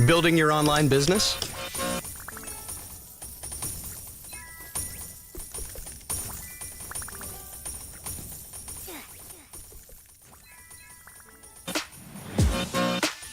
Building your online business?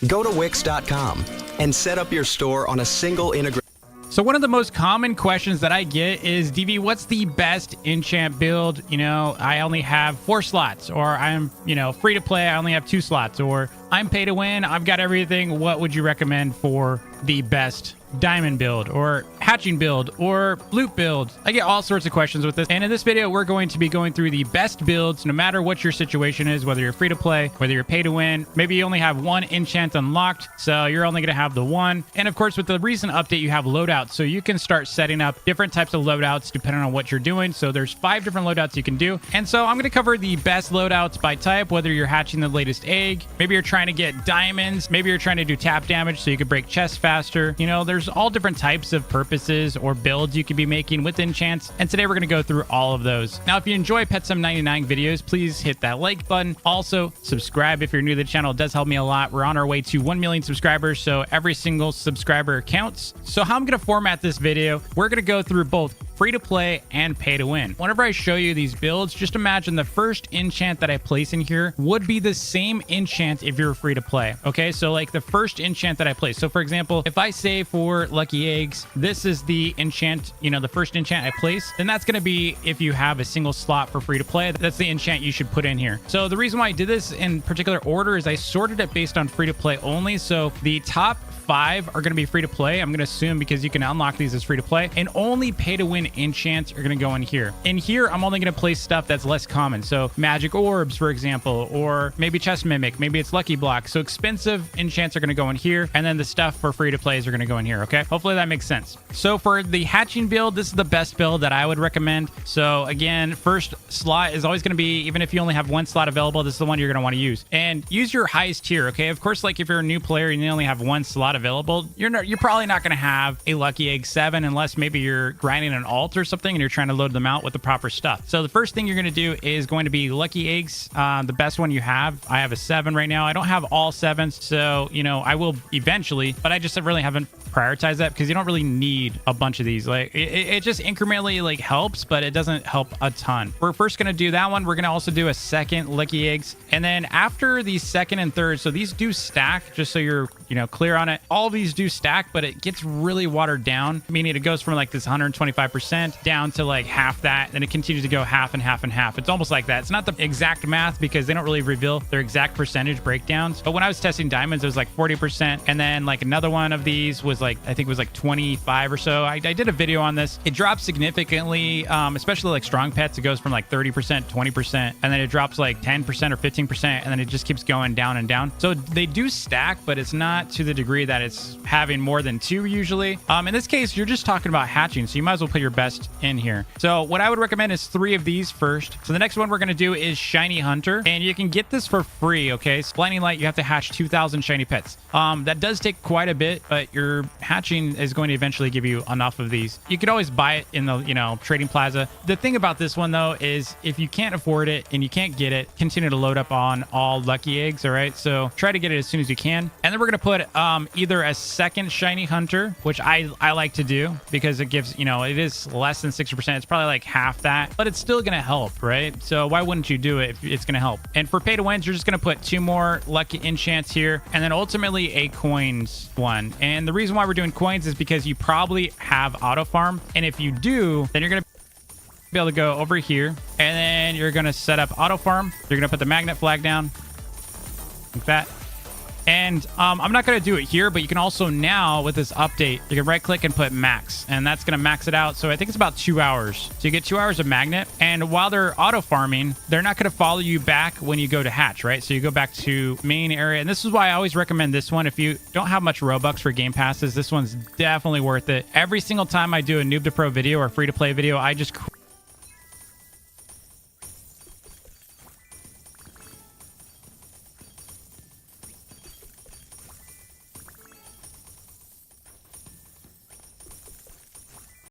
Go to Wix.com and set up your store on a single integration. So one of the most common questions that I get is, DV, what's the best enchant build? You know, I only have 4 slots, or I'm, free to play. I only have 2 slots, or I'm pay to win. I've got everything. What would you recommend for the best diamond build, or hatching build, or loot build? I get all sorts of questions with this. And in this video, we're going to be going through the best builds, no matter what your situation is, whether you're free to play, whether you're pay to win. Maybe you only have 1 enchant unlocked, so you're only going to have the 1. And of course, with the recent update, you have loadouts, so you can start setting up different types of loadouts depending on what you're doing. So there's 5 different loadouts you can do. And so I'm going to cover the best loadouts by type, whether you're hatching the latest egg, maybe you're trying to get diamonds, maybe you're trying to do tap damage so you can break chests faster. There's all different types of purposes or builds you could be making with enchants, and today we're going to go through all of those. Now, if you enjoy Petsum99 videos, please hit that like button. Also, subscribe if you're new to the channel. It does help me a lot. We're on our way to 1 million subscribers, so every single subscriber counts. So how I'm going to format this video, we're going to go through both free to play and pay to win. Whenever I show you these builds, just imagine the first enchant that I place in here would be the same enchant if you're free to play. Okay, so like the first enchant that I place. So for example, if I say for lucky eggs, this is the enchant, the first enchant I place, then that's going to be if you have a single slot for free to play. That's the enchant you should put in here. So the reason why I did this in particular order is I sorted it based on free to play only. So the top 5 are going to be free to play, I'm going to assume, because you can unlock these as free to play, and only pay to win enchants are going to go in here. In here, I'm only going to place stuff that's less common. So magic orbs, for example, or maybe chest mimic, maybe it's lucky block. So expensive enchants are going to go in here, and then the stuff for free to plays are going to go in here. Okay, hopefully that makes sense. So for the hatching build, this is the best build that I would recommend. So again, first slot is always going to be, even if you only have 1 slot available, this is the one you're going to want to use, and use your highest tier. Okay, of course, like if you're a new player and you only have 1 slot available, you're probably not going to have a lucky egg 7 unless maybe you're grinding an alt or something and you're trying to load them out with the proper stuff. So the first thing you're going to do is going to be lucky eggs, the best one you have. I have a 7 right now. I don't have all 7s, so I will eventually, but I just really haven't prioritized that because you don't really need a bunch of these. Like it just incrementally helps, but it doesn't help a ton. We're first going to do that one. We're going to also do a second lucky eggs, and then after the second and third, so these do stack, just so you're clear on it. All these do stack, but it gets really watered down, meaning it goes from like this 125% down to like half that, and it continues to go half and half and half. It's almost like that. It's not the exact math because they don't really reveal their exact percentage breakdowns, but when I was testing diamonds, it was like 40%, and then like another one of these was like, I think it was like 25 or so. I did a video on this. It drops significantly, especially like strong pets. It goes from like 30%, 20%, and then it drops like 10% or 15%, and then it just keeps going down and down. So they do stack, but it's not to the degree that it's having more than 2 usually. In this case, you're just talking about hatching, so you might as well put your best in here. So what I would recommend is 3 of these first. So the next one we're going to do is Shiny Hunter, and you can get this for free. Okay, so Blinding Light, you have to hatch 2,000 shiny pets. That does take quite a bit, but your hatching is going to eventually give you enough of these. You could always buy it in the trading plaza. The thing about this one though is if you can't afford it and you can't get it, continue to load up on all lucky eggs. All right, so try to get it as soon as you can, and then we're going to put either a second Shiny Hunter, which I like to do because it gives, it is less than 60%. It's probably like half that, but it's still going to help, right? So why wouldn't you do it if it's going to help? And for pay to wins, you're just going to put 2 more lucky enchants here, and then ultimately a coins one. And the reason why we're doing coins is because you probably have auto farm, and if you do, then you're going to be able to go over here, and then you're going to set up auto farm. You're going to put the magnet flag down like that. And I'm not going to do it here, but you can also now, with this update, you can right click and put max, and that's going to max it out. So I think it's about 2 hours. So you get 2 hours of magnet, and while they're auto farming, they're not going to follow you back when you go to hatch, right? So you go back to main area, and this is why I always recommend this one. If you don't have much Robux for game passes, this one's definitely worth it. Every single time I do a noob to pro video or free to play video, I just